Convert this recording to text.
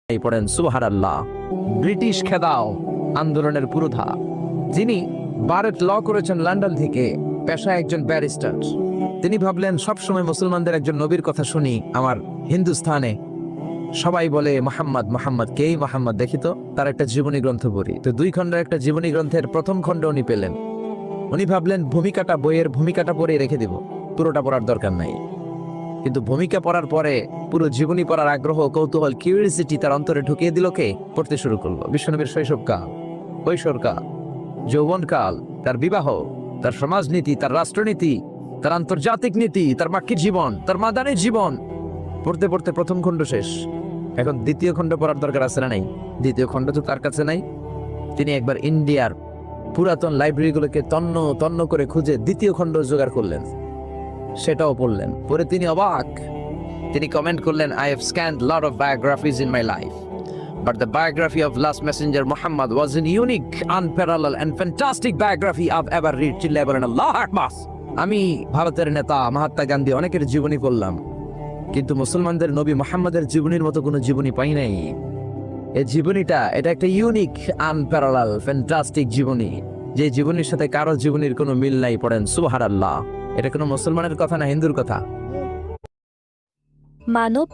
পড়েন সুবহানাল্লাহ। ব্রিটিশ খেদাও আন্দোলনের পুরোধা, যিনি বারেট ল করেছেন লন্ডন থেকে, পেশায় একজন ব্যারিস্টার। তিনি ভাবলেন সবসময় মুসলমানদের একজন নবীর কথা শুনি আমার হিন্দুস্থানে, সবাই বলে মোহাম্মদ মোহাম্মদ, কেই মোহাম্মদ, দেখি তো তার একটা জীবনী গ্রন্থ পড়ি। তো 2 খণ্ডের একটা জীবনী গ্রন্থের প্রথম খণ্ড উনি পেলেন। উনি ভাবলেন ভূমিকাটা, বইয়ের ভূমিকাটা পড়ে রেখে দিব, পুরোটা পড়ার দরকার নাই। কিন্তু ভূমিকা পড়ার পরে পুরো জীবনী পড়ার আগ্রহ, কৌতূহল, কিউরিয়াসিটি তার অন্তরে ঢুকিয়ে দিল কে? পড়তে শুরু করলো বিশ্বনবীর শৈশবকাল, কৈশোরকাল, যৌবনকাল, তার বিবাহ, তার সমাজনীতি, তার রাষ্ট্রনীতি, তার আন্তর্জাতিক নীতি, তার মাক্কি জীবন, তার মাদানী জীবন। পড়তে পড়তে প্রথম খণ্ড শেষ। এখন দ্বিতীয় খণ্ড পড়ার দরকার আছে না নাই? দ্বিতীয় খণ্ড তো তার কাছে নাই। তিনি একবার ইন্ডিয়ার পুরাতন লাইব্রেরিগুলোকে তন্ন তন্ন করে খুঁজে দ্বিতীয় খণ্ড জোগাড় করলেন, সেটাও পড়লেন। পরে তিনি অবাক। তিনি কমেন্ট করলেন, I have scanned lot of biographies in my life, but the biography of last messenger Muhammad was an unique, unparalleled and fantastic biography I've ever read. চিল্লায় বলেন আল্লাহু আকবার। আমি ভারতের নেতা মহাত্মা গান্ধী অনেকের জীবনী পড়লাম, কিন্তু মুসলমানদের নবী মুহাম্মাদের জীবনীর মতো কোনো জীবনী পাই নাই। এই জীবনীটা, এটা একটা ইউনিক, আনপ্যারালাল, ফ্যান্টাস্টিক জীবনী, যে জীবনীর সাথে কারো জীবনীর কোনো মিল নাই। পড়েন সুবহানাল্লাহ। এটা কোনো মুসলমানের কথা না হিন্দুর কথা? মানব